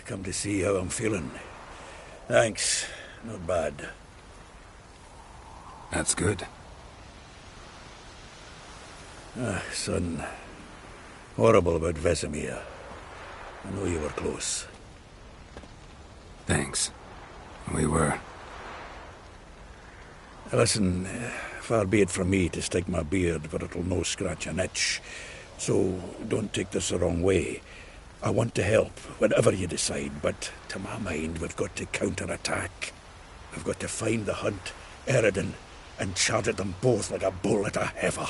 come to see how I'm feeling. Thanks. Not bad. That's good. Son. Horrible about Vesemir. I know you were close. Thanks. We were. Listen, far be it from me to stick my beard, but it'll no scratch an itch. So don't take this the wrong way. I want to help, whatever you decide, but to my mind, we've got to counter-attack. We've got to find the Hunt, Eredin, and charge at them both like a bull at a heifer.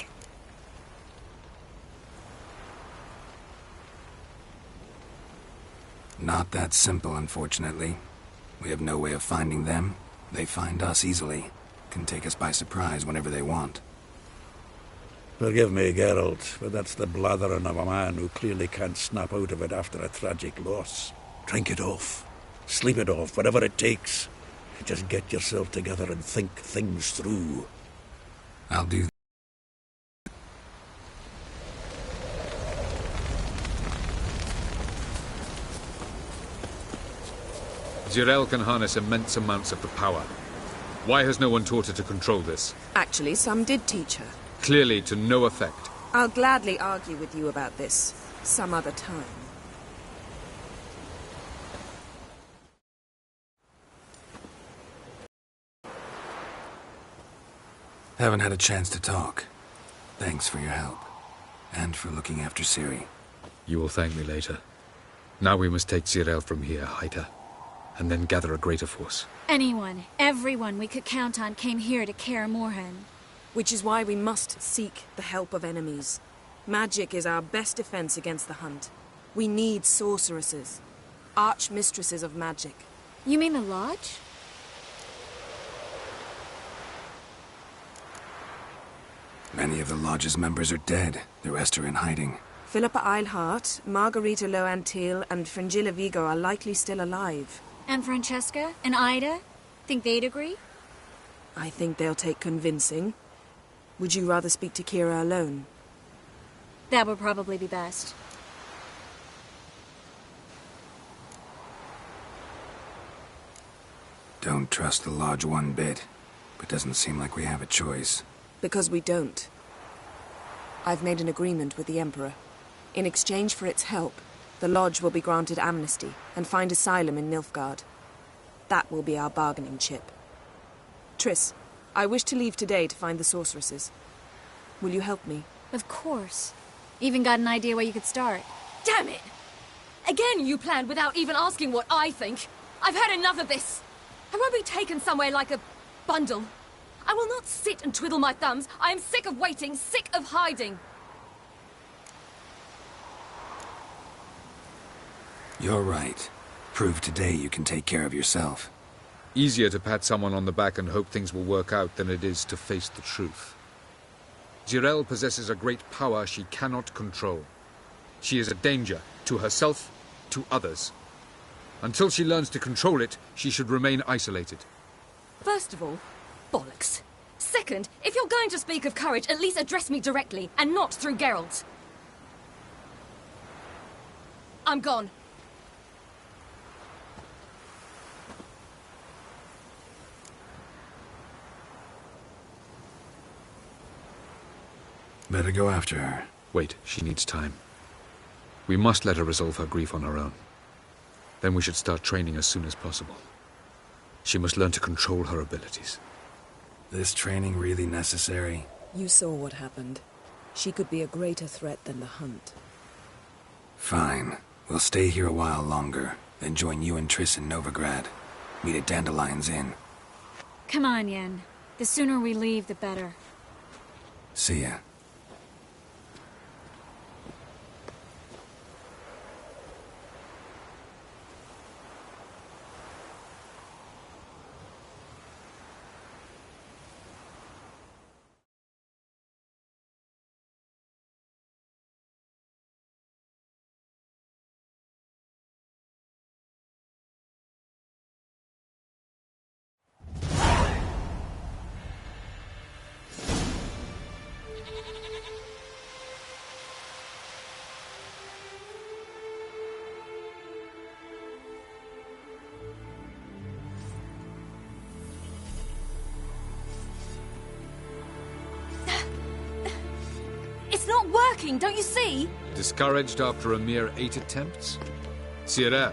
Not that simple, unfortunately. We have no way of finding them. They find us easily. Can take us by surprise whenever they want. Forgive me, Geralt, but that's the blathering of a man who clearly can't snap out of it after a tragic loss. Drink it off. Sleep it off, whatever it takes. Just get yourself together and think things through. I'll do. Jirel can harness immense amounts of the power. Why has no one taught her to control this? Actually, some did teach her. Clearly to no effect. I'll gladly argue with you about this some other time. Haven't had a chance to talk. Thanks for your help. And for looking after Ciri. You will thank me later. Now we must take Jirel from here, hide her, and then gather a greater force. Anyone, everyone we could count on came here to Kaer Morhen. Which is why we must seek the help of enemies. Magic is our best defense against the Hunt. We need sorceresses. Archmistresses of magic. You mean the Lodge? Many of the Lodge's members are dead. The rest are in hiding. Philippa Eilhart, Margarita Loantil, and Fringilla Vigo are likely still alive. And Francesca? And Ida? Think they'd agree? I think they'll take convincing. Would you rather speak to Kira alone? That would probably be best. Don't trust the Lodge one bit, but doesn't seem like we have a choice. Because we don't. I've made an agreement with the Emperor. In exchange for its help, the Lodge will be granted amnesty and find asylum in Nilfgaard. That will be our bargaining chip. Triss, I wish to leave today to find the sorceresses. Will you help me? Of course. Even got an idea where you could start. Damn it! Again you planned without even asking what I think. I've had enough of this. I won't be taken somewhere like a bundle. I will not sit and twiddle my thumbs. I am sick of waiting, sick of hiding. You're right. Prove today you can take care of yourself. Easier to pat someone on the back and hope things will work out than it is to face the truth. Jirel possesses a great power she cannot control. She is a danger to herself, to others. Until she learns to control it, she should remain isolated. First of all, bollocks. Second, if you're going to speak of courage, at least address me directly, and not through Geralt. I'm gone. Better go after her. Wait, she needs time. We must let her resolve her grief on her own. Then we should start training as soon as possible. She must learn to control her abilities. This training really necessary? You saw what happened. She could be a greater threat than the Hunt. Fine. We'll stay here a while longer, then join you and Triss in Novigrad. Meet at Dandelion's Inn. Come on, Yen. The sooner we leave, the better. See ya. It's not working, don't you see? Discouraged after a mere 8 attempts? Cyril,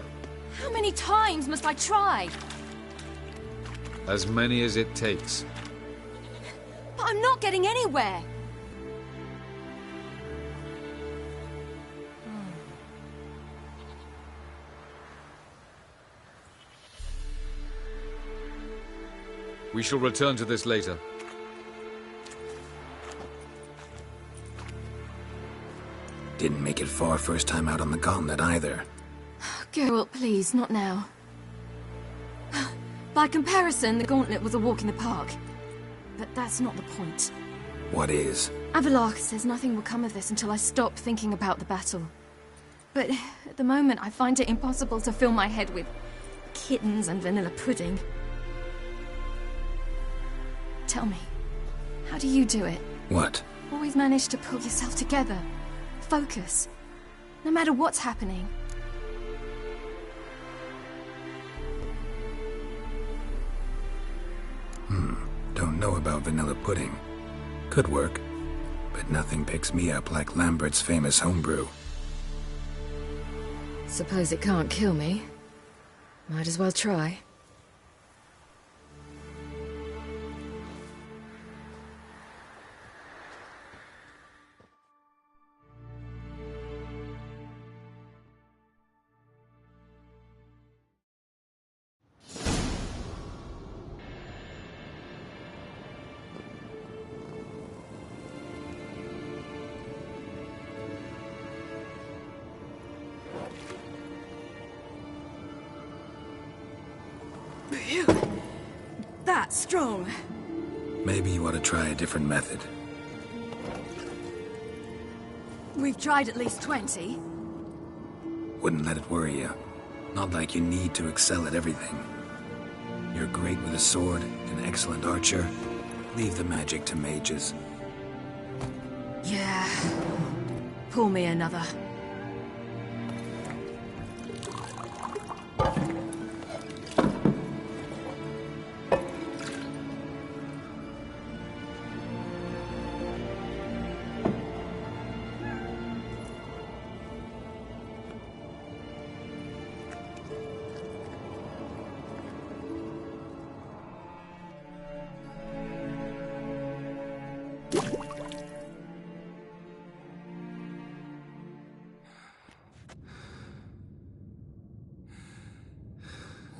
How many times must I try? as many as it takes. But I'm not getting anywhere. We shall return to this later. Didn't make it far first time out on the gauntlet either. Geralt, please, not now. By comparison, the gauntlet was a walk in the park. But that's not the point. What is? Avallac'h says nothing will come of this until I stop thinking about the battle. But at the moment, I find it impossible to fill my head with kittens and vanilla pudding. Tell me, how do you do it? What? Always manage to pull yourself together. Focus. No matter what's happening. Don't know about vanilla pudding. Could work, but nothing picks me up like Lambert's famous homebrew. Suppose it can't kill me. Might as well try. That's strong. Maybe you ought to try a different method. We've tried at least 20. Wouldn't let it worry you. Not like you need to excel at everything. You're great with a sword, an excellent archer. Leave the magic to mages. Yeah. Pull me another.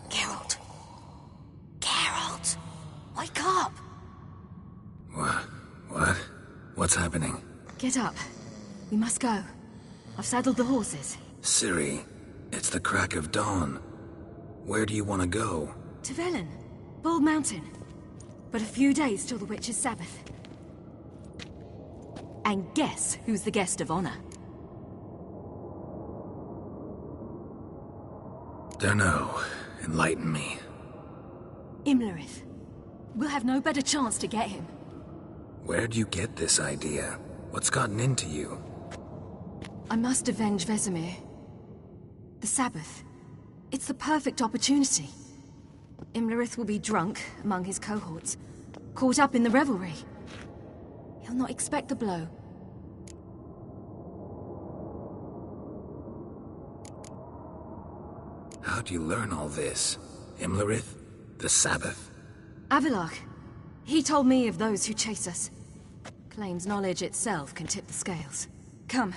Geralt. Geralt. Wake up. What? What's happening? Get up. We must go. I've saddled the horses. Ciri, it's the crack of dawn. Where do you want to go? To Velen. Bald Mountain. But a few days till the Witch's Sabbath. And guess who's the guest of honor? Dunno. Enlighten me. Imlerith. We'll have no better chance to get him. Where'd you get this idea? What's gotten into you? I must avenge Vesemir. The Sabbath. It's the perfect opportunity. Imlerith will be drunk among his cohorts, caught up in the revelry. He'll not expect the blow. How'd you learn all this? Imlerith? The Sabbath? Avallac'h. He told me of those who chase us. Claims knowledge itself can tip the scales. Come.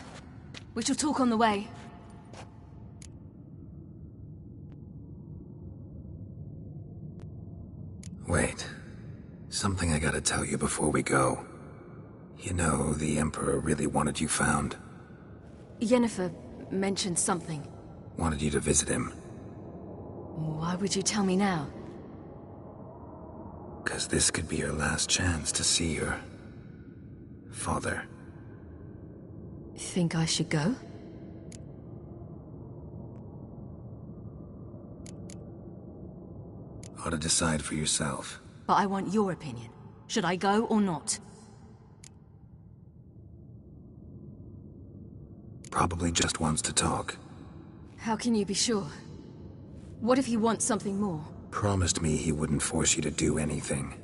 We shall talk on the way. Wait. Something I gotta tell you before we go. You know, the Emperor really wanted you found. Yennefer mentioned something. Wanted you to visit him. Why would you tell me now? 'Cause this could be your last chance to see your... father. Think I should go? Ought to decide for yourself. But I want your opinion. Should I go or not? Probably just wants to talk. How can you be sure? What if he wants something more? Promised me he wouldn't force you to do anything.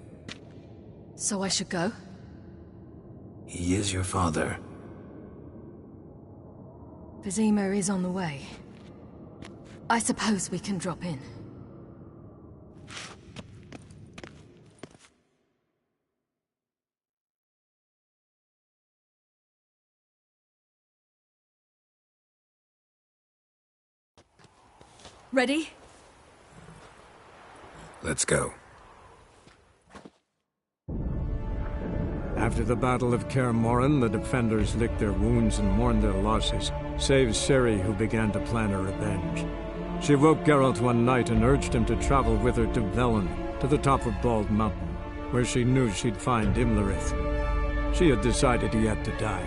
So I should go? He is your father. Vizima is on the way. I suppose we can drop in. Ready? Let's go. After the Battle of Kaer Morhen, the defenders licked their wounds and mourned their losses, save Ciri, who began to plan her revenge. She woke Geralt one night and urged him to travel with her to Velen, to the top of Bald Mountain, where she knew she'd find Imlerith. She had decided he had to die.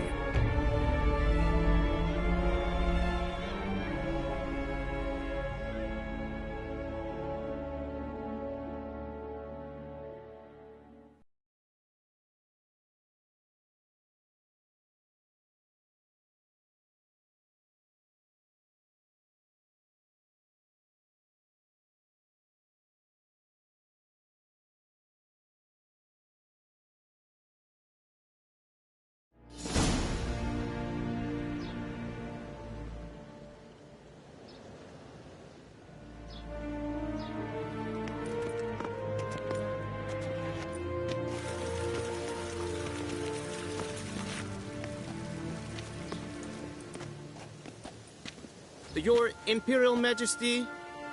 Your Imperial Majesty,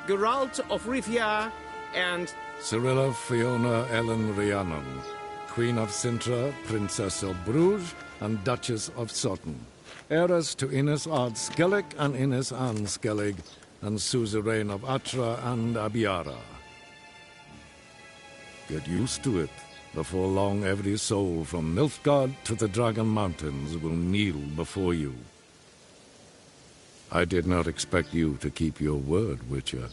Geralt of Rivia, and... Cirilla Fiona Ellen Rhiannon, Queen of Sintra, Princess of Bruges, and Duchess of Sutton. Heiress to Innes Ard Skellig and Innes Anne Skellig, and suzerain of Atra and Abiara. Get used to it. Before long, every soul from Nilfgaard to the Dragon Mountains will kneel before you. I did not expect you to keep your word, Witcher.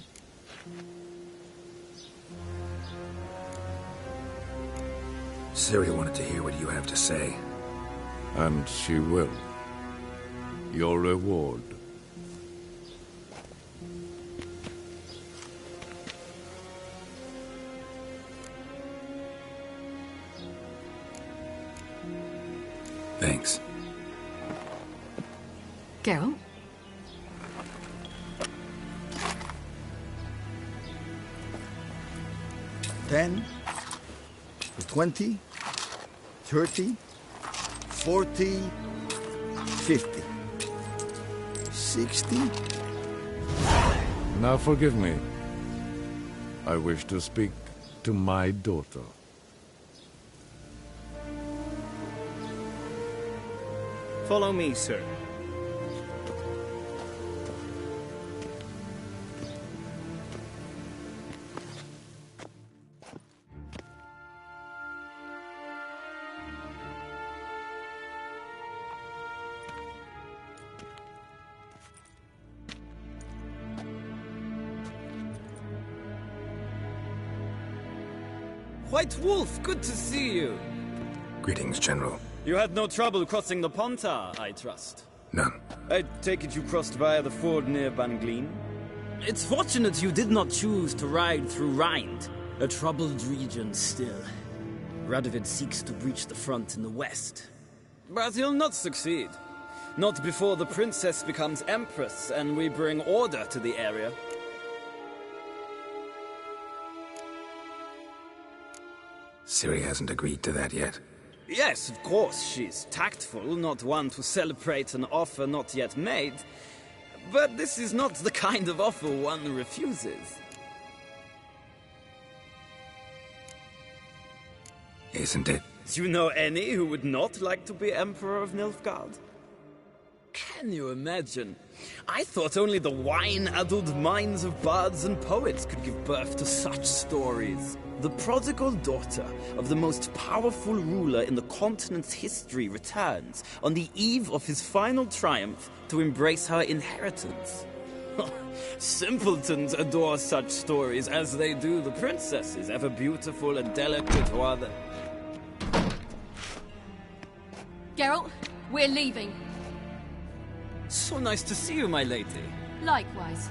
Ciri wanted to hear what you have to say. And she will. Your reward. Thanks. Geralt? $10, 20, 30, 40, 50, 60. Now forgive me. I wish to speak to my daughter. Follow me, sir. White Wolf, good to see you. Greetings, General. You had no trouble crossing the Pontar, I trust. None. I take it you crossed via the ford near Banglin? It's fortunate you did not choose to ride through Rind, a troubled region still. Radovid seeks to breach the front in the west. But he'll not succeed. Not before the princess becomes empress and we bring order to the area. Ciri hasn't agreed to that yet. Yes, of course, she's tactful, not one to celebrate an offer not yet made. But this is not the kind of offer one refuses. Isn't it? Do you know any who would not like to be Emperor of Nilfgaard? Can you imagine? I thought only the wine-addled minds of bards and poets could give birth to such stories. The prodigal daughter of the most powerful ruler in the continent's history returns on the eve of his final triumph to embrace her inheritance. Simpletons adore such stories as they do the princesses, ever beautiful and delicate while they... Geralt, we're leaving. So nice to see you, my lady. Likewise.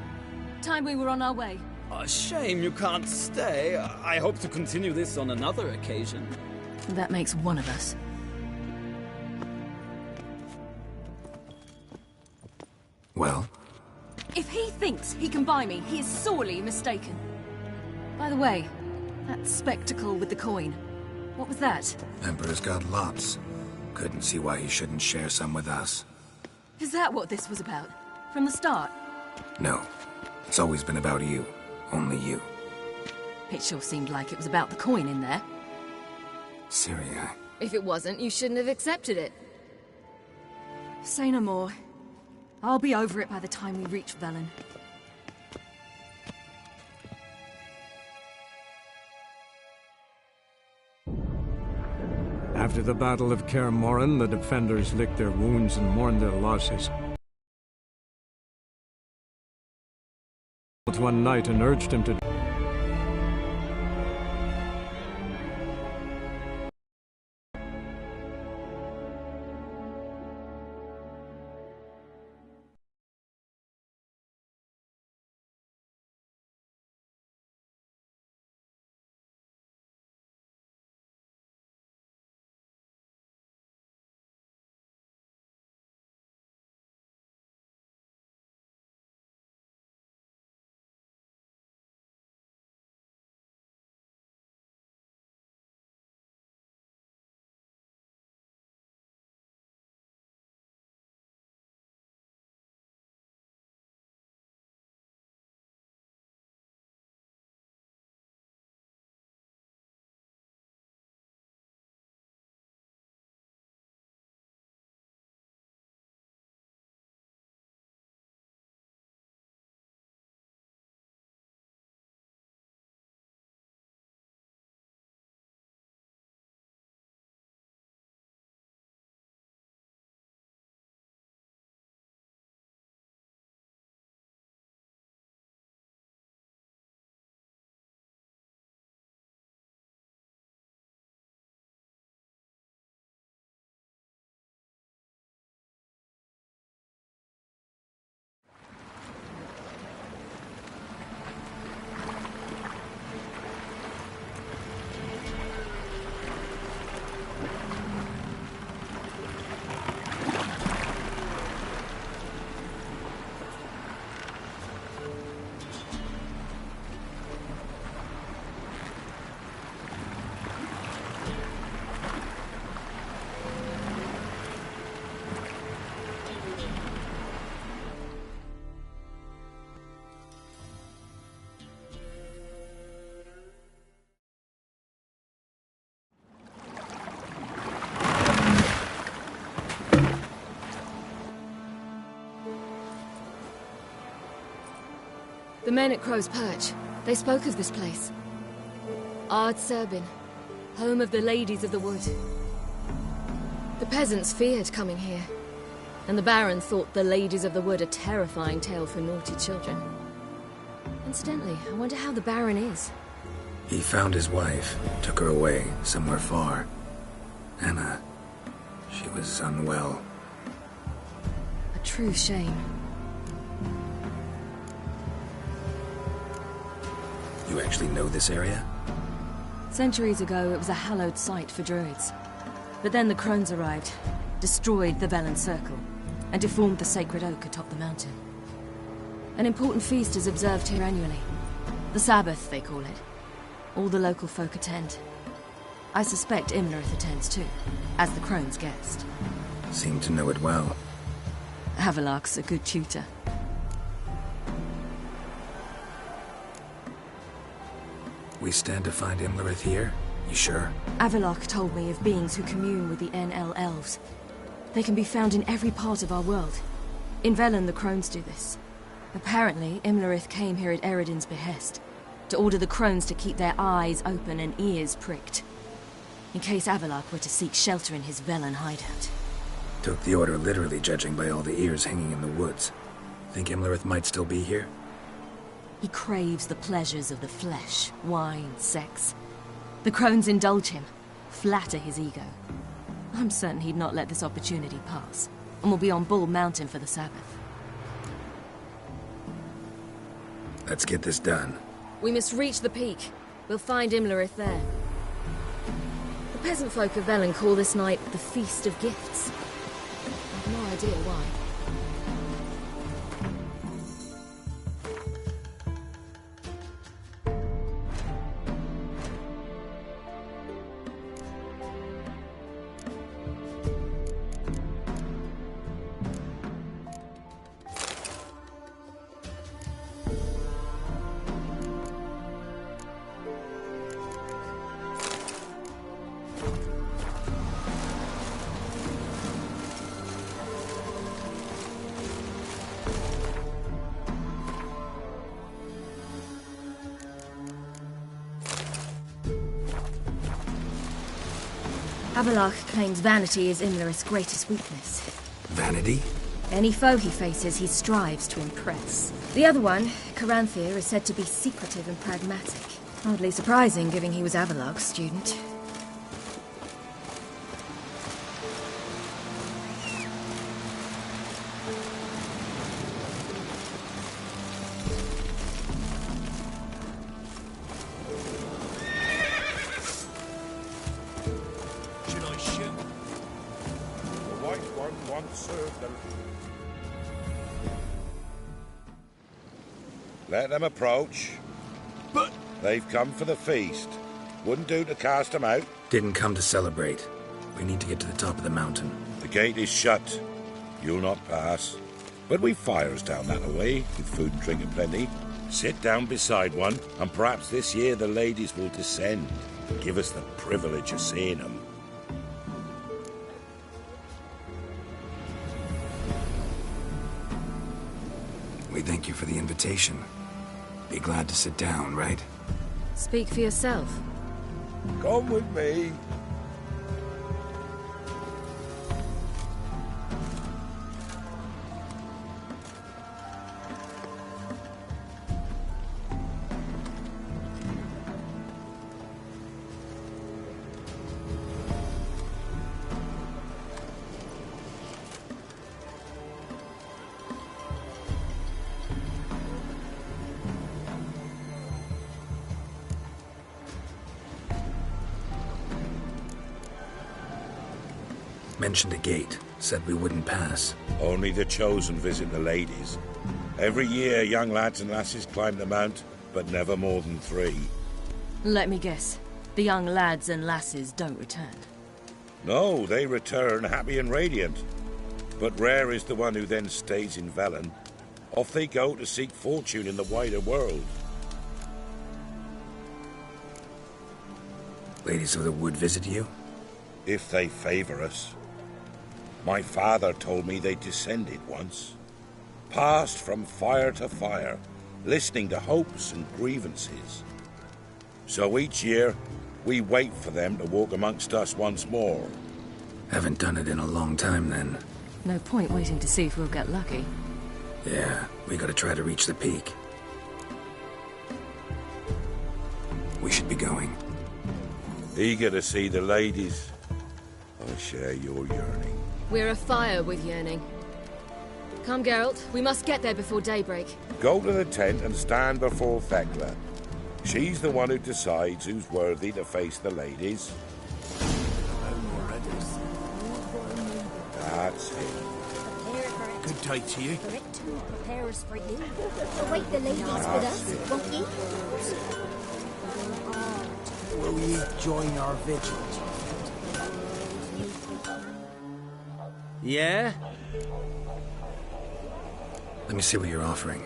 Time we were on our way. A shame you can't stay. I hope to continue this on another occasion. That makes one of us. Well? If he thinks he can buy me, he is sorely mistaken. By the way, that spectacle with the coin, what was that? Emperor's got lots. Couldn't see why he shouldn't share some with us. Is that what this was about? From the start? No. It's always been about you. Only you. It sure seemed like it was about the coin in there. Ciri, If it wasn't, you shouldn't have accepted it. Say no more. I'll be over it by the time we reach Velen. After the Battle of Kaer Morhen, the defenders licked their wounds and mourned their losses. One night and urged him to The men at Crow's Perch, they spoke of this place. Ard Serbin, home of the Ladies of the Wood. The peasants feared coming here, and the Baron thought the Ladies of the Wood a terrifying tale for naughty children. Incidentally, I wonder how the Baron is. He found his wife, took her away, somewhere far. Anna, she was unwell. A true shame. You actually know this area? Centuries ago, it was a hallowed site for druids. But then the crones arrived, destroyed the Velen Circle, and deformed the sacred oak atop the mountain. An important feast is observed here annually. The Sabbath, they call it. All the local folk attend. I suspect Imlerith attends too, as the crone's guest. Seem to know it well. Avalok's a good tutor. We stand to find Imlerith here? You sure? Avalok told me of beings who commune with the NL Elves. They can be found in every part of our world. In Velen, the crones do this. Apparently, Imlerith came here at Eredin's behest, to order the crones to keep their eyes open and ears pricked, in case Avalok were to seek shelter in his Velen hideout. Took the order literally, judging by all the ears hanging in the woods. Think Imlerith might still be here? He craves the pleasures of the flesh, wine, sex. The crones indulge him, flatter his ego. I'm certain he'd not let this opportunity pass, and will be on Bull Mountain for the Sabbath. Let's get this done. We must reach the peak. We'll find Imlerith there. The peasant folk of Velen call this night the Feast of Gifts. I've no idea why. Avallac'h claims vanity is Imlerith's greatest weakness. Vanity? Any foe he faces, he strives to impress. The other one, Caranthir, is said to be secretive and pragmatic. Hardly surprising, given he was Avallac'h's student. Should I shoot? The white one once served them. Let them approach. But... They've come for the feast. Wouldn't do to cast them out. Didn't come to celebrate. We need to get to the top of the mountain. The gate is shut. You'll not pass. But we've fires down that way, with food and drink aplenty. Sit down beside one, and perhaps this year the ladies will descend. Give us the privilege of seeing them. We thank you for the invitation. Be glad to sit down, right? Speak for yourself. Come with me. Mentioned a gate. Said we wouldn't pass. Only the chosen visit the ladies. Every year, young lads and lasses climb the mount, but never more than 3. Let me guess. The young lads and lasses don't return. No, they return happy and radiant. But rare is the one who then stays in Velen. Off they go to seek fortune in the wider world. Ladies of the Wood visit you? If they favor us. My father told me they descended once. Passed from fire to fire, listening to hopes and grievances. So each year, we wait for them to walk amongst us once more. Haven't done it in a long time, then. No point waiting to see if we'll get lucky. Yeah, we gotta try to reach the peak. We should be going. Eager to see the ladies. I share your yearning. We're afire with yearning. Come, Geralt. We must get there before daybreak. Go to the tent and stand before Thekla. She's the one who decides who's worthy to face the ladies. That's it. Good day to you. Prepare us for you. Await the ladies with us, won't you? Will you join our vigil? Yeah? Let me see what you're offering.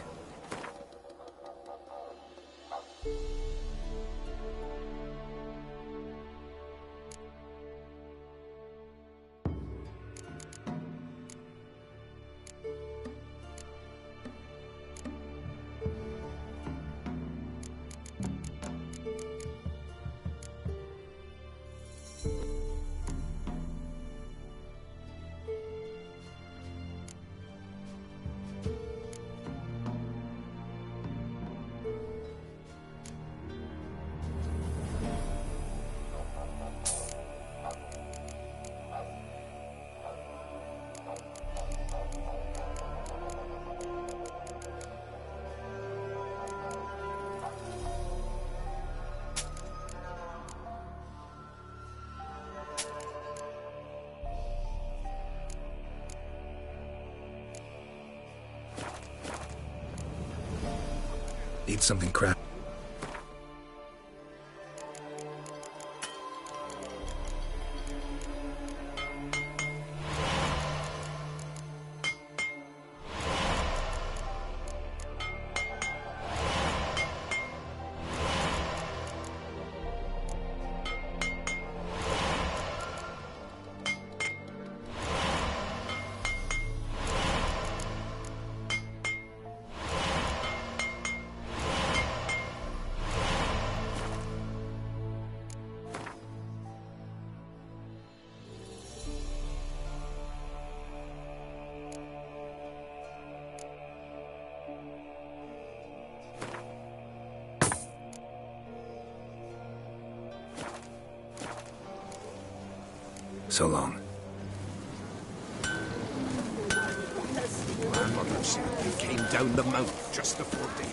Need something crap. So long. Grandmother said they came down the mount just before day.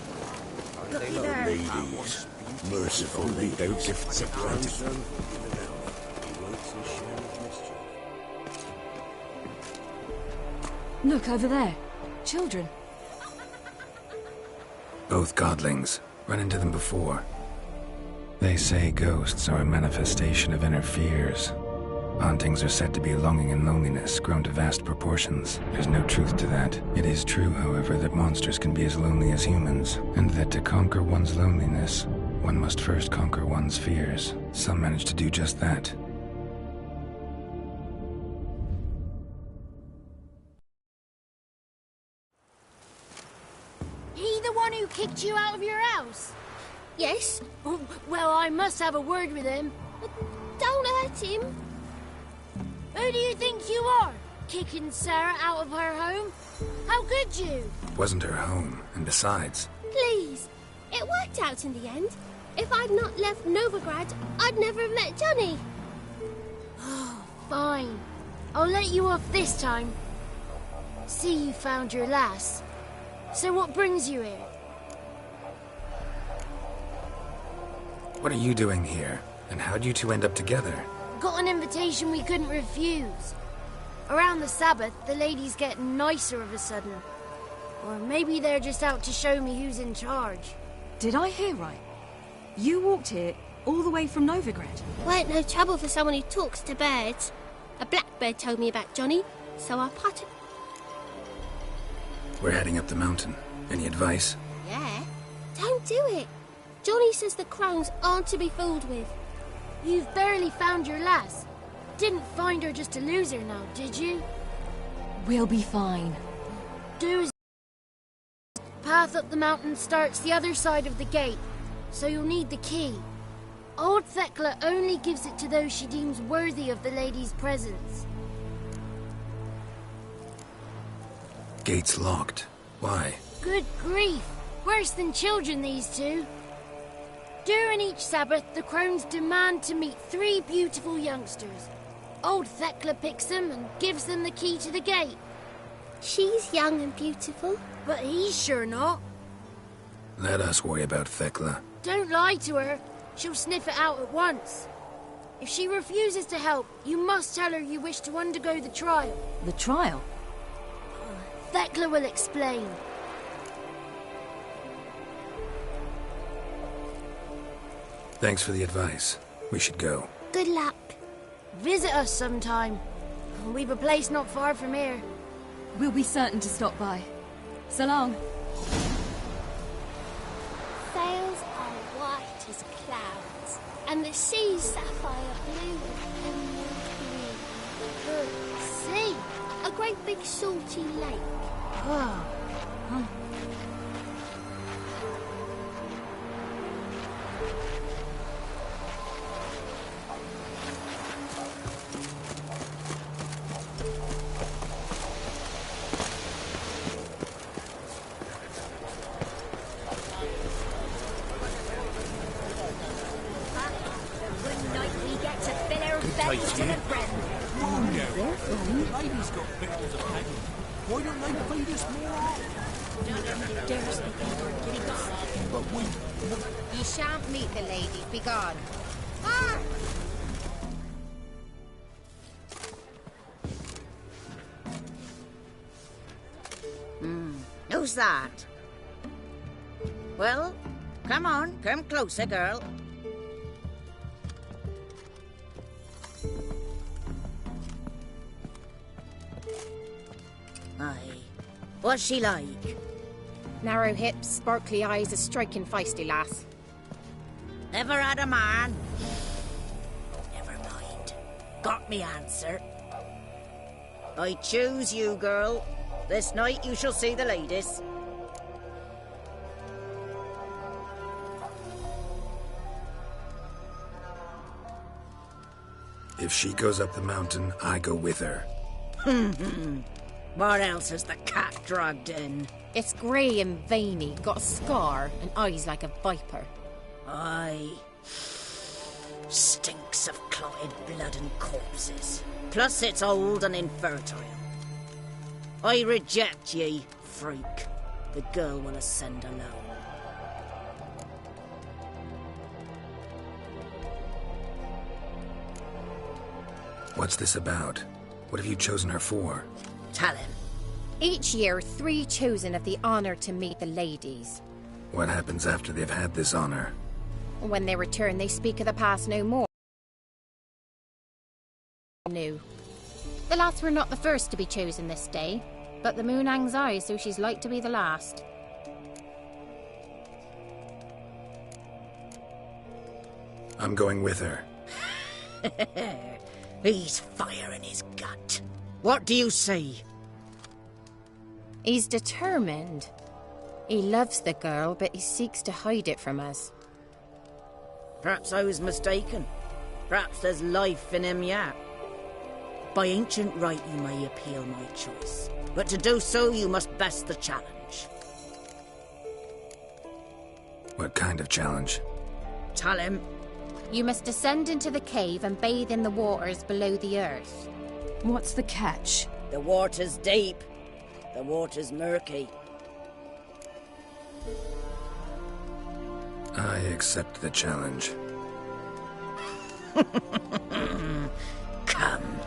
Looky there. Ladies, merciful ladies, gifts of gratitude. Look over there. Children. Both godlings. Run into them before. They say ghosts are a manifestation of inner fears. Hauntings are said to be longing and loneliness grown to vast proportions. There's no truth to that. It is true, however, that monsters can be as lonely as humans, and that to conquer one's loneliness, one must first conquer one's fears. Some manage to do just that. He the one who kicked you out of your house? Yes. Oh, well, I must have a word with him. Don't hurt him. Who do you think you are? Kicking Sarah out of her home? How could you? It wasn't her home, and besides... Please. It worked out in the end. If I'd not left Novigrad, I'd never have met Johnny. Oh, fine. I'll let you off this time. See, you found your lass. So what brings you here? What are you doing here? And how'd you two end up together? Got an invitation we couldn't refuse. Around the Sabbath, the ladies get nicer of a sudden. Or maybe they're just out to show me who's in charge. Did I hear right? You walked here all the way from Novigrad? Weren't no trouble for someone who talks to birds. A blackbird told me about Johnny, so I potted. We're heading up the mountain. Any advice? Yeah? Don't do it. Johnny says the crones aren't to be fooled with. You've barely found your lass. Didn't find her just to lose her now, did you? We'll be fine. Do as... Path up the mountain starts the other side of the gate, so you'll need the key. Old Thekla only gives it to those she deems worthy of the lady's presence. Gate's locked. Why? Good grief. Worse than children, these two. During each Sabbath, the crones demand to meet 3 beautiful youngsters. Old Thekla picks them and gives them the key to the gate. She's young and beautiful. But he's sure not. Let us worry about Thekla. Don't lie to her. She'll sniff it out at once. If she refuses to help, you must tell her you wish to undergo the trial. The trial? Thekla will explain. Thanks for the advice. We should go. Good luck. Visit us sometime. We've a place not far from here. We'll be certain to stop by. So long. Sails are white as clouds, and the sea's sapphire blue and green. Sea? A great big salty lake. Oh. Huh. Lady's got victuals of packing. Why don't they feed us more often? But we... You shan't meet the ladies. Be gone. Who's that? Well, come on, come closer, girl. Aye. What's she like? Narrow hips, sparkly eyes, a striking feisty lass. Ever had a man? Never mind. Got me answer. I choose you, girl. This night you shall see the ladies. If she goes up the mountain, I go with her. What else has the cat dragged in? It's grey and veiny, got a scar, and eyes like a viper. Aye. Stinks of clotted blood and corpses. Plus it's old and infertile. I reject ye, freak. The girl will ascend alone. What's this about? What have you chosen her for? Tell him. Each year, 3 chosen of the honor to meet the ladies. What happens after they've had this honor? When they return, they speak of the past no more. New. The lads were not the first to be chosen this day, but the moon hangs high, so she's like to be the last. I'm going with her. He's fire in his gut. What do you say? He's determined. He loves the girl, but he seeks to hide it from us. Perhaps I was mistaken. Perhaps there's life in him yet. By ancient right you may appeal my choice, but to do so you must best the challenge. What kind of challenge? Tell him. You must descend into the cave and bathe in the waters below the earth. What's the catch? The water's deep. The water's murky. I accept the challenge. Come.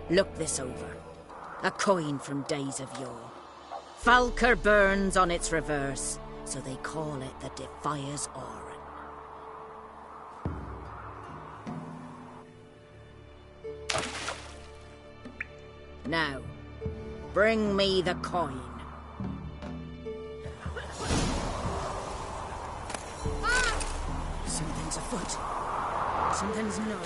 Look this over. A coin from days of yore. Falker burns on its reverse, so they call it the Defier's Oran. Now, bring me the coin. Something's afoot. Something's not.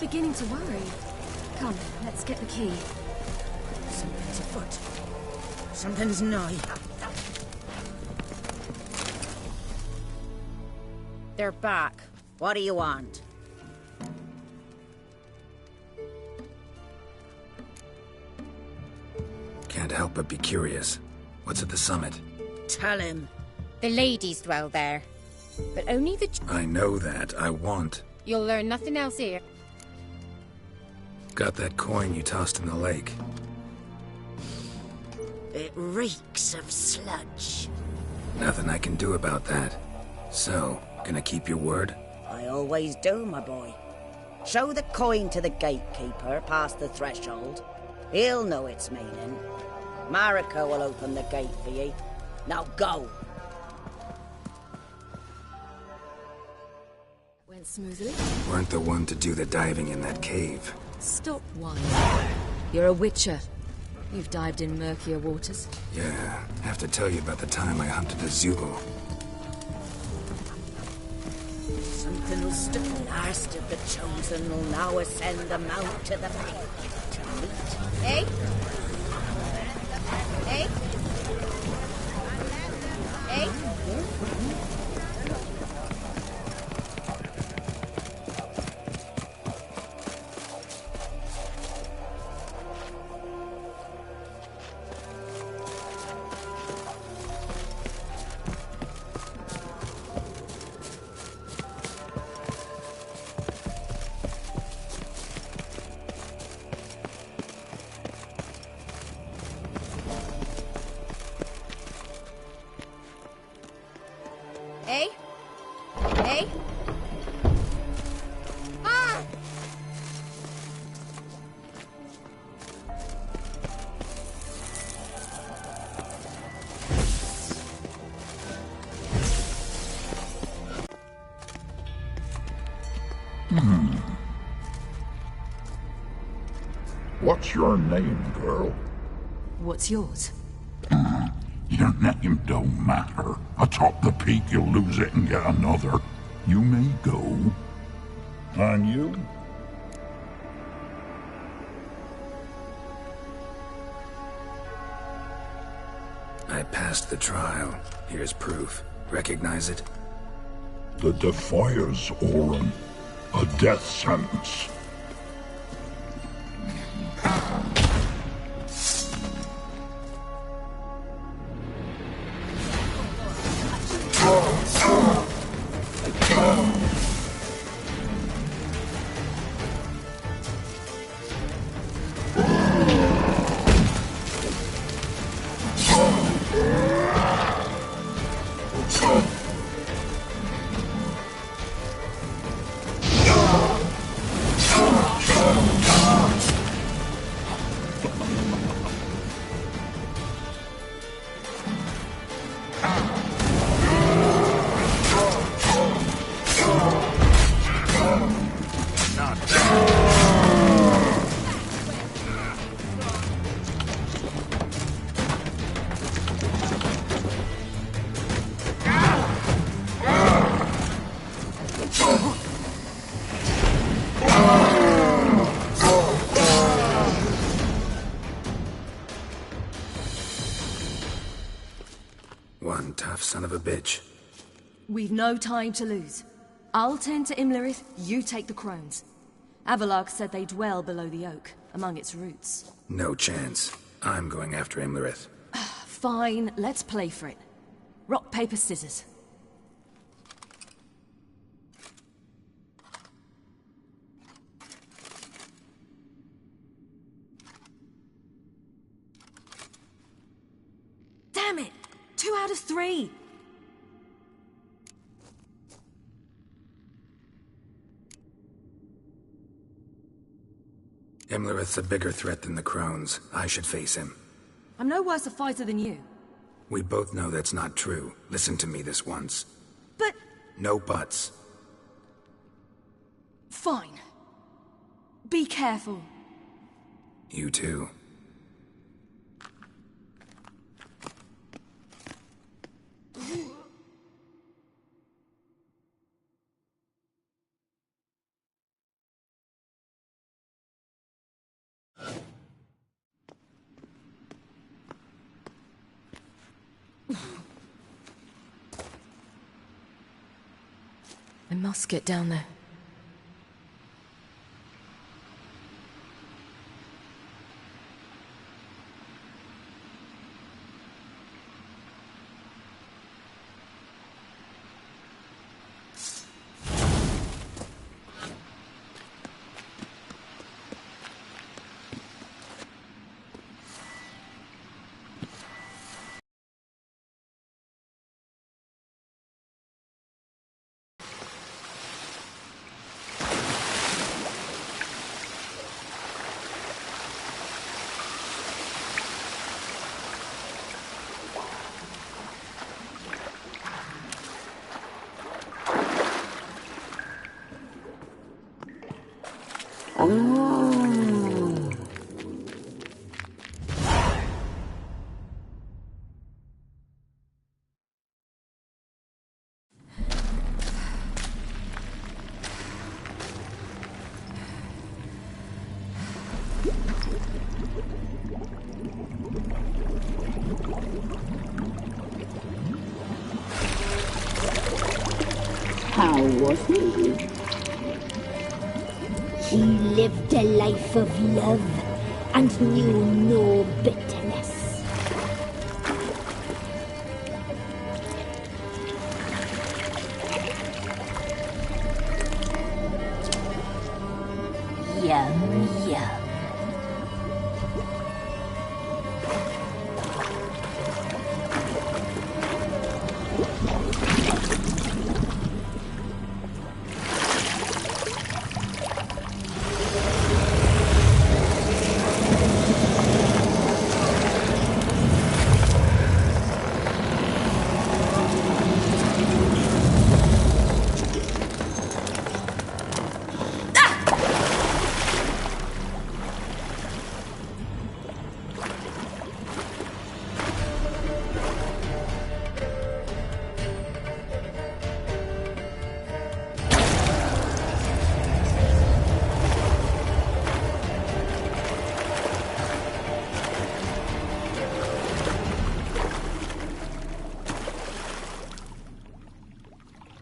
Beginning to worry. Come, let's get the key. Something's afoot. Something's nigh. They're back. What do you want? Can't help but be curious. What's at the summit? Tell him. The ladies dwell there. But only the... I know that. I want. You'll learn nothing else here. Got that coin you tossed in the lake. It reeks of sludge. Nothing I can do about that. So, gonna keep your word? I always do, my boy. Show the coin to the gatekeeper past the threshold. He'll know its meaning. Marika will open the gate for ye. Now go. Went smoothly. Weren't the one to do the diving in that cave. Stop whining. You're a witcher. You've dived in murkier waters. Yeah, have to tell you about the time I hunted a Zulu. Something will stick last if the chosen will now ascend the mount to the peak to meet. Hey, Eh? Eh? Ah! What's your name, girl? What's yours? Your name don't matter. Atop the peak, you'll lose it and get another. You may go. And you? I passed the trial. Here's proof. Recognize it? The Defiers, Orin. A death sentence. One tough son of a bitch. We've no time to lose. I'll tend to Imlerith, you take the crones. Avalark said they dwell below the oak, among its roots. No chance. I'm going after Imlerith. Fine, let's play for it. Rock, paper, scissors. Damn it! 2 out of 3! Imlerith's a bigger threat than the crones. I should face him. I'm no worse a fighter than you. We both know that's not true. Listen to me this once. But... No buts. Fine. Be careful. You too. I must get down there. How was he? He lived a life of love and knew no bitterness. Yum, yum.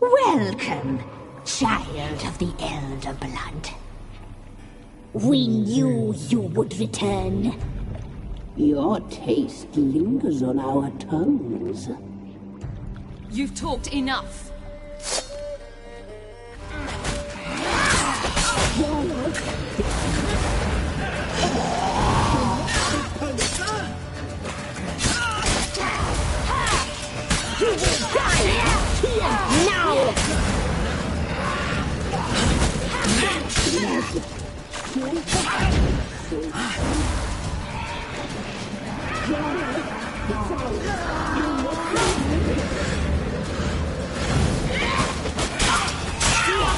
Welcome, child of the Elder Blood. We knew you would return. Your taste lingers on our tongues. You've talked enough. You will die here now!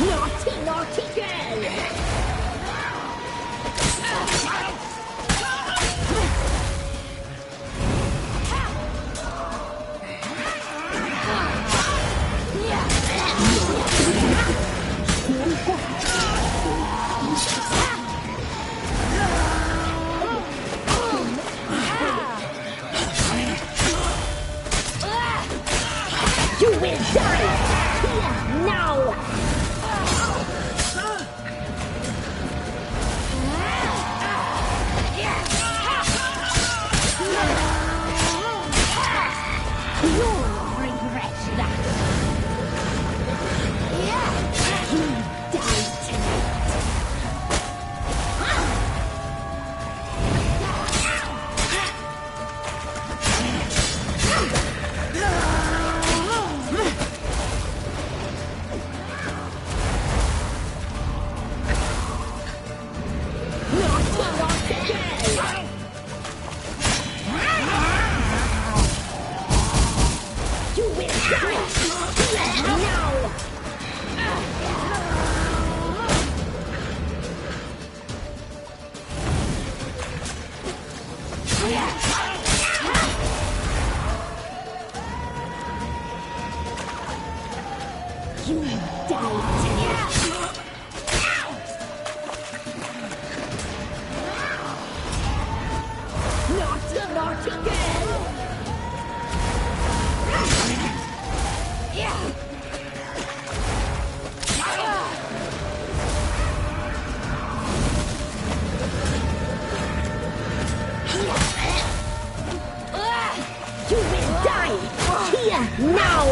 Naughty, naughty girl! You will die here now! You'll regret that. You die You will die here now! You die tonight! Naughty, naughty girl! You will die here now!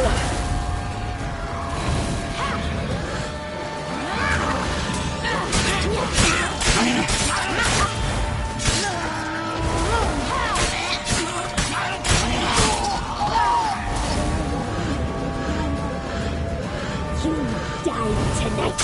You die tonight!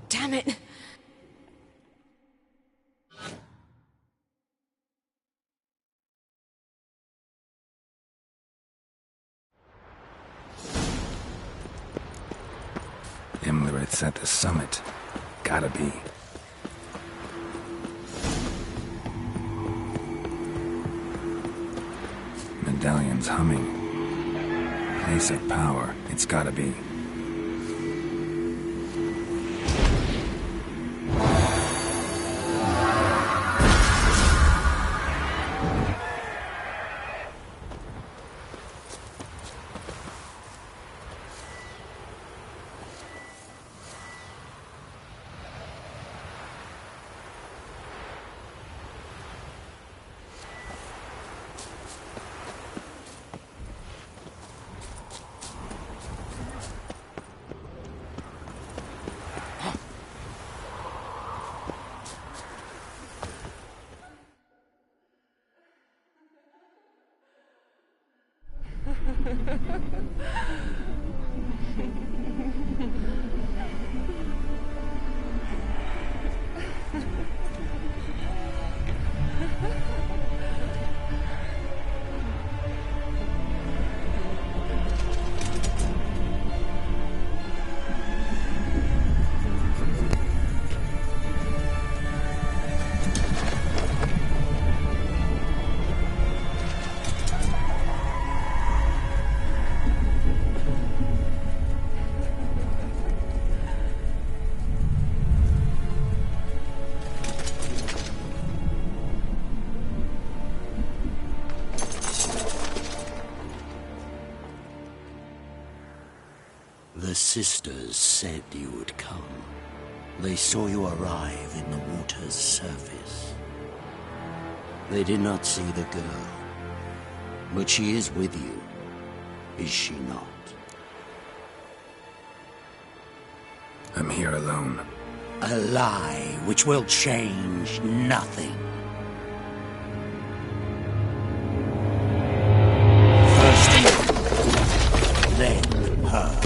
Damn it! Imlerith's at the summit. Gotta be. Medallion's humming. Place of power. It's gotta be. The sisters said you would come. They saw you arrive in the water's surface. They did not see the girl. But she is with you, is she not? I'm here alone. A lie which will change nothing. First you, then her.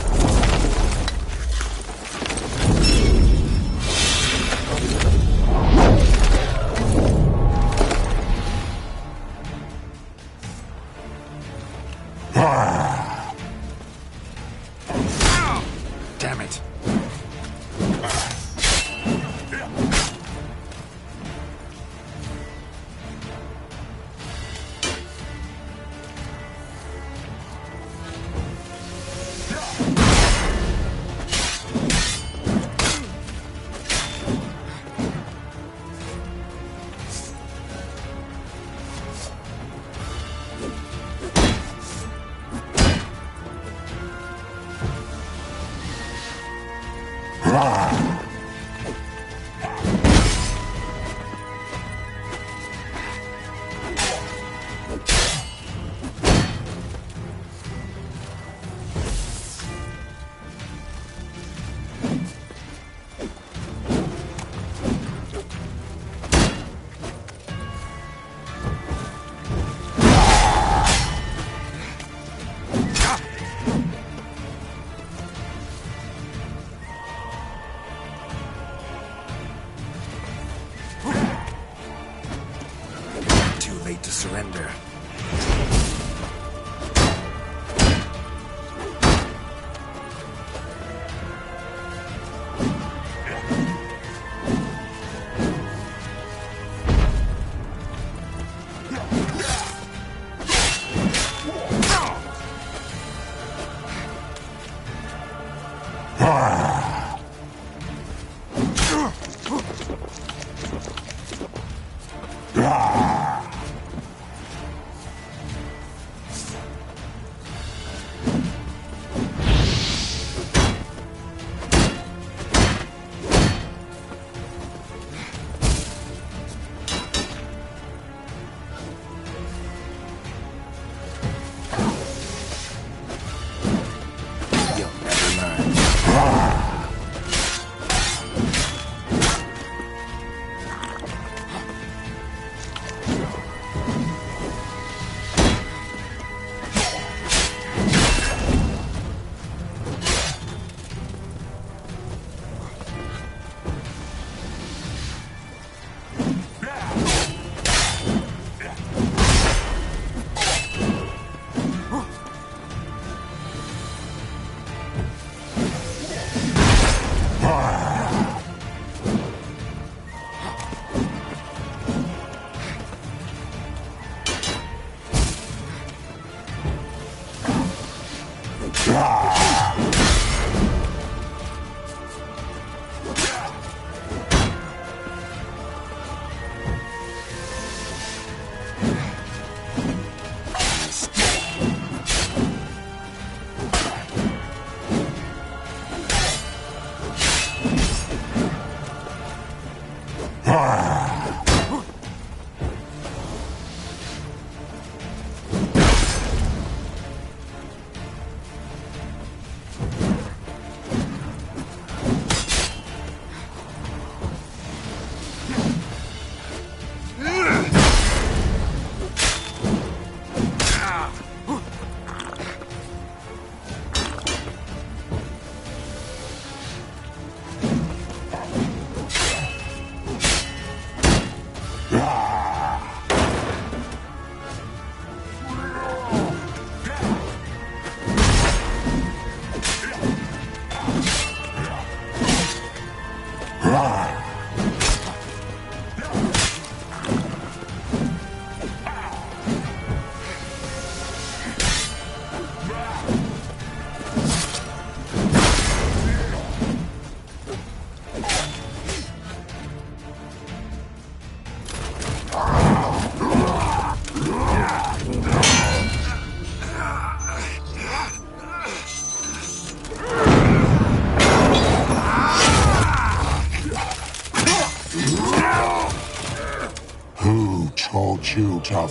Damn it. To surrender.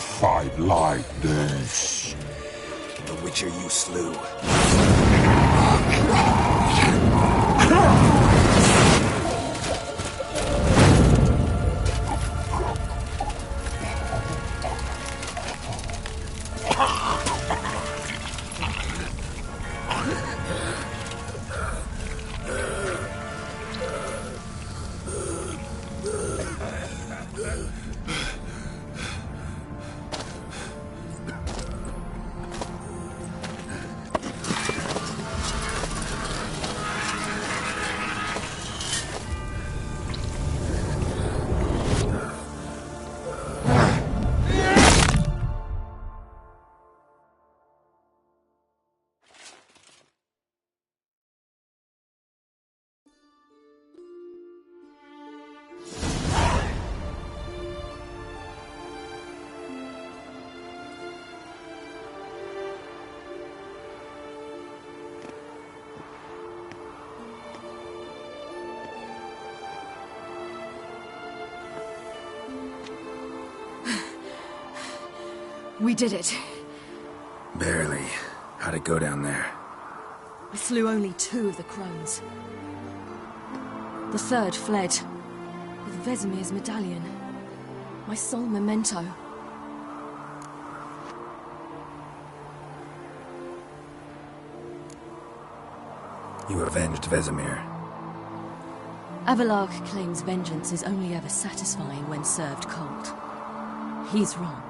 fight like this. The Witcher you slew. We did it. Barely. How'd it go down there? We slew only 2 of the crones. The 3rd fled, with Vesemir's medallion. My sole memento. You avenged Vesemir. Avalark claims vengeance is only ever satisfying when served cold. He's wrong.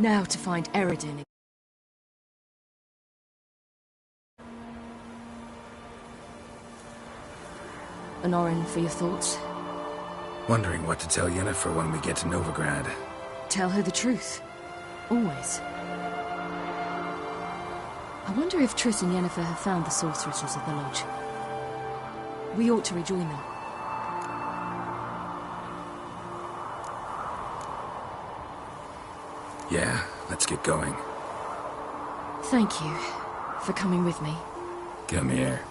Now to find Eredin. Honorin, for your thoughts? Wondering what to tell Yennefer when we get to Novigrad. Tell her the truth. Always. I wonder if Triss and Yennefer have found the sorceresses of the Lodge. We ought to rejoin them. Yeah, let's get going. Thank you for coming with me. Come here.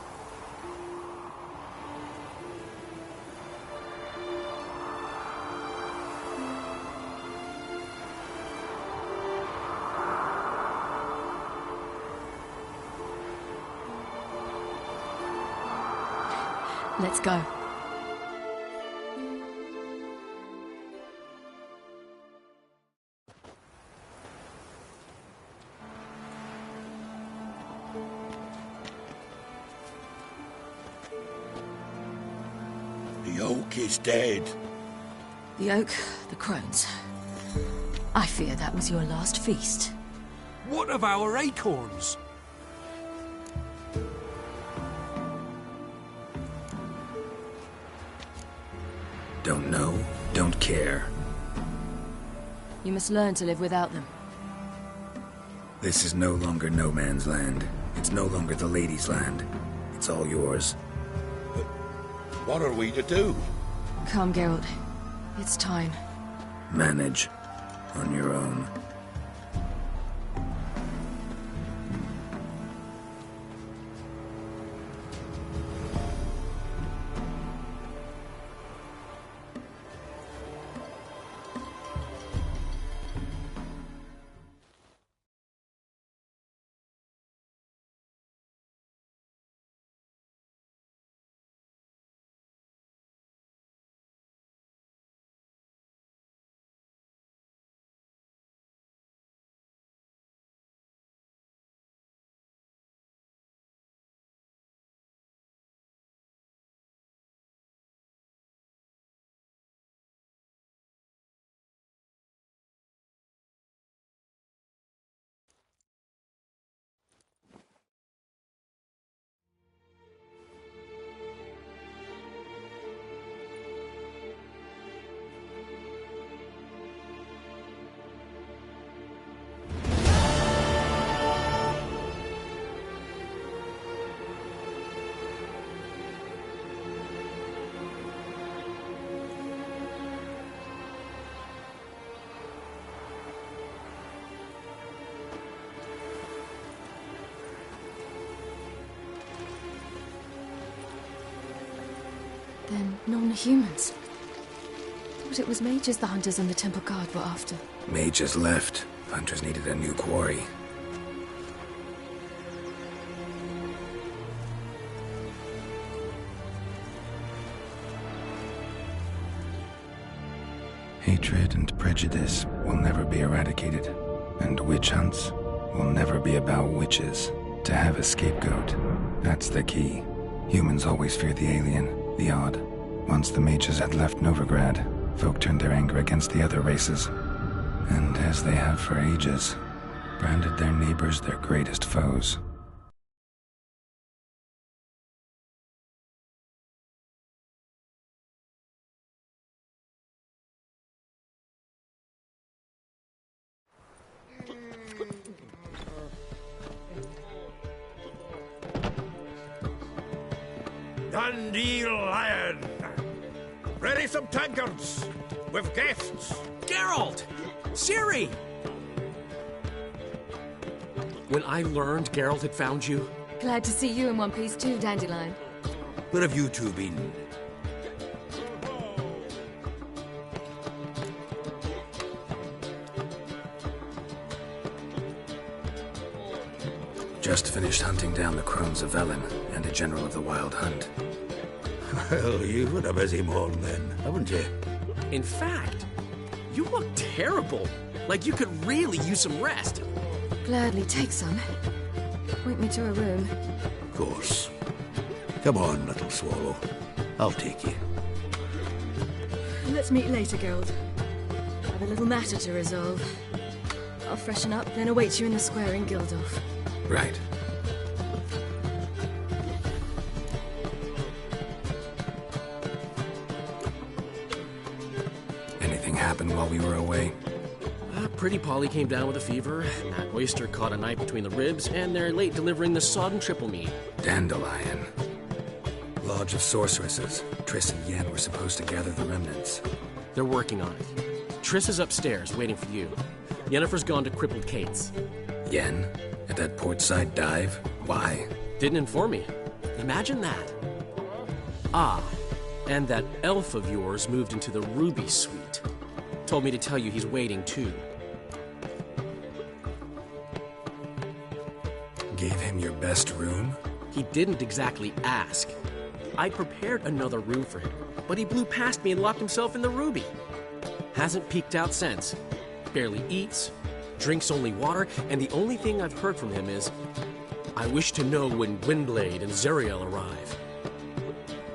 Let's go. The oak is dead. The oak, the crones. I fear that was your last feast. What of our acorns? Don't know, don't care. You must learn to live without them. This is no longer no man's land. It's no longer the lady's land. It's all yours. But what are we to do? Come, Geralt. It's time. Manage. On your own. Then non-humans. What thought it was mages the hunters and the temple guard were after. Mages left. Hunters needed a new quarry. Hatred and prejudice will never be eradicated, and witch hunts will never be about witches. To have a scapegoat, that's the key. Humans always fear the alien, the odd. Once the mages had left Novigrad, folk turned their anger against the other races, and as they have for ages, branded their neighbors their greatest foes. Dandelion! Ready some tankards with guests. Geralt! Ciri! When I learned Geralt had found you... Glad to see you in one piece too, Dandelion. Where have you two been? Just finished hunting down the crones of Velen and a general of the Wild Hunt. Well, you've had a busy morning then, haven't you? In fact, you look terrible. Like you could really use some rest. Gladly take some. Point me to a room. Of course. Come on, little swallow. I'll take you. Let's meet later, Geralt. I have a little matter to resolve. I'll freshen up, then await you in the square in Gildorf. Right. Anything happened while we were away? Pretty Polly came down with a fever, Matt Oyster caught a knife between the ribs, and they're late delivering the sodden triple meat. Dandelion. Lodge of Sorceresses. Triss and Yen were supposed to gather the remnants. They're working on it. Triss is upstairs, waiting for you. Yennefer's gone to Crippled Kate's. Yen? At that portside dive? Why? Didn't inform me. Imagine that. Ah, and that elf of yours moved into the Ruby Suite. Told me to tell you he's waiting too. Gave him your best room? He didn't exactly ask. I prepared another room for him, but he blew past me and locked himself in the Ruby. Hasn't peeked out since. Barely eats, drinks only water, and the only thing I've heard from him is, I wish to know when Gwynblade and Zariel arrive.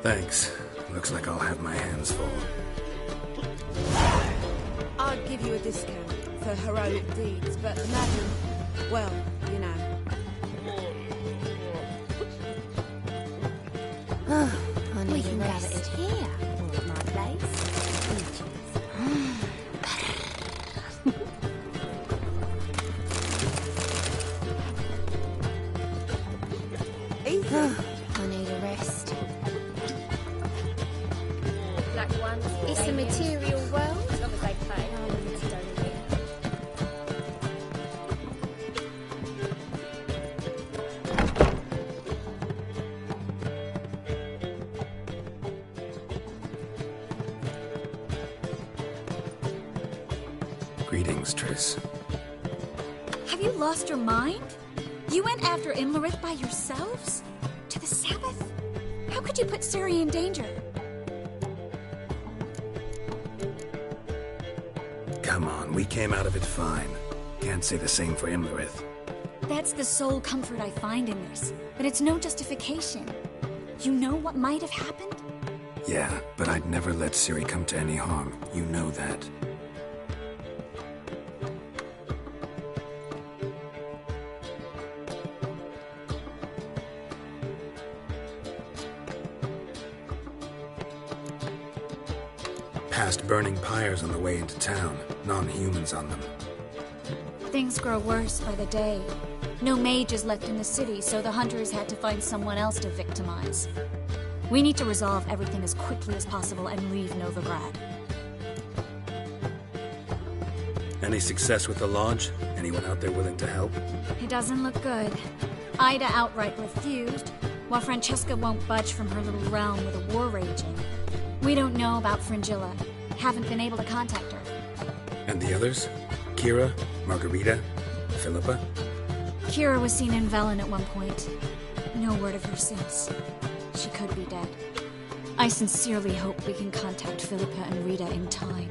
Thanks. Looks like I'll have my hands full. I'd give you a discount for heroic deeds, but madam, well, you know. I need a rest here. My place. I need a rest. It's a material world. As long as they pay. Greetings, Triss. Have you lost your mind? You went after Imlerith by yourselves? To the Sabbath? How could you put Ciri in danger? Come on, we came out of it fine. Can't say the same for Imlerith. That's the sole comfort I find in this, but it's no justification. You know what might have happened? Yeah, but I'd never let Ciri come to any harm. You know that. Past burning pyres on the way into town. Non-humans on them. Things grow worse by the day. No mages left in the city, so the hunters had to find someone else to victimize. We need to resolve everything as quickly as possible and leave Novigrad. Any success with the Lodge? Anyone out there willing to help? It doesn't look good. Ida outright refused, while Francesca won't budge from her little realm with a war raging. We don't know about Fringilla. Haven't been able to contact her. And the others? Kira? Margarita? Philippa? Kira was seen in Velen at one point. No word of her since. She could be dead. I sincerely hope we can contact Philippa and Rita in time.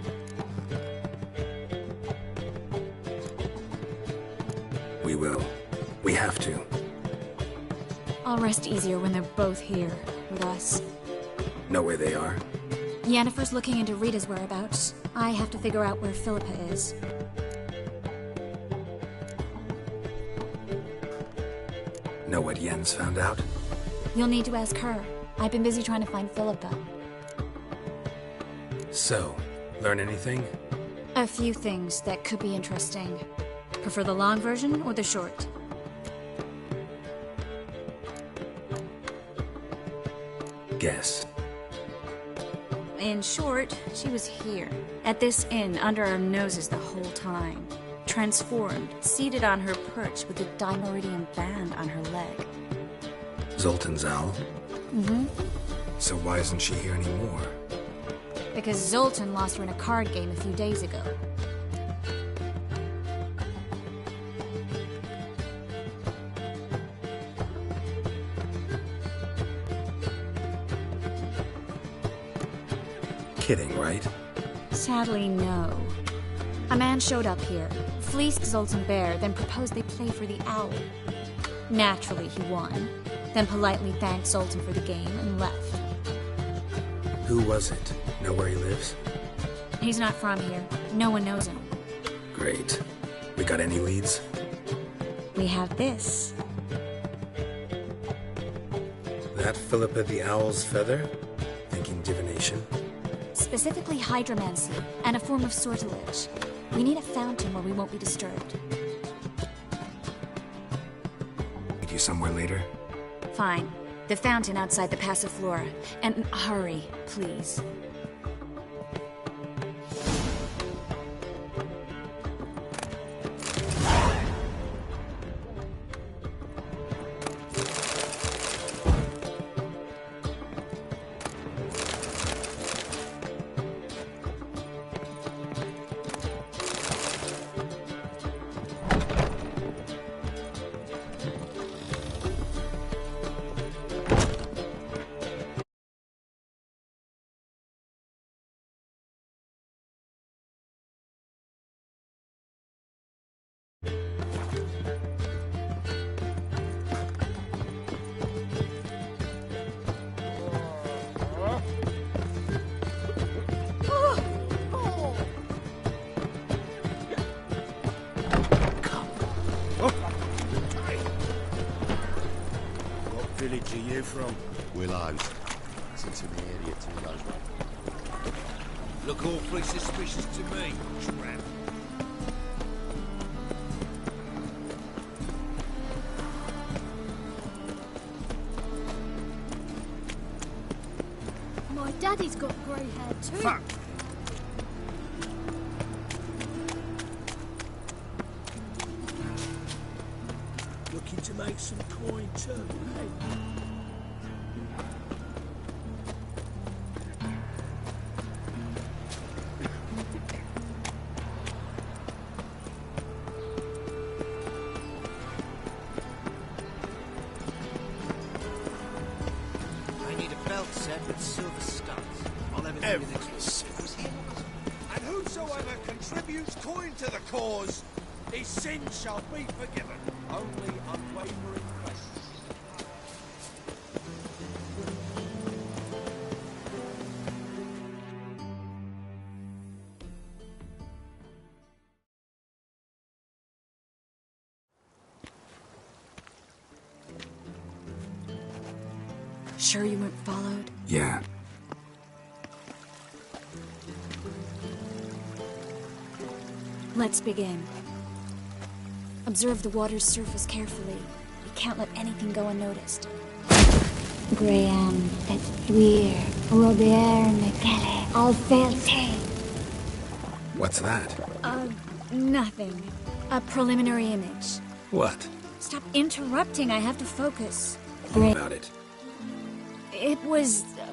We will. We have to. I'll rest easier when they're both here, with us. Know where they are? Yennefer's looking into Rita's whereabouts. I have to figure out where Philippa is. Know what Yen's found out? You'll need to ask her. I've been busy trying to find Philippa. So, learn anything? A few things that could be interesting. Prefer the long version or the short? Guess. In short, she was here, at this inn, under our noses the whole time. Transformed, seated on her perch with a Dimeridian band on her leg. Zoltan's owl? Mm-hmm. So why isn't she here anymore? Because Zoltan lost her in a card game a few days ago. Kidding, right? Sadly, no. A man showed up here, fleeced Zoltan bare, then proposed they play for the owl. Naturally, he won, then politely thanked Zoltan for the game and left. Who was it? Know where he lives? He's not from here. No one knows him. Great. We got any leads? We have this. That Philippa the Owl's feather? Thinking divination? Specifically hydromancy, and a form of sortilege. We need a fountain where we won't be disturbed. Meet you somewhere later? Fine. The fountain outside the Passiflora. And hurry, please. Village are you from? Willows. It's in the area too low. Look awfully suspicious to me, tramp. My daddy's got grey hair too. Fuck! Looking to make some coin too, eh? And whosoever contributes coin to the cause, his sins shall be forgiven. Only unwavering questions. Sure you weren't followed? Yeah. Let's begin. Observe the water's surface carefully. We can't let anything go unnoticed. Graham, it's weird. Robert McKellar, Alfelte. What's that? Nothing. A preliminary image. What? Stop interrupting, I have to focus. About it. It was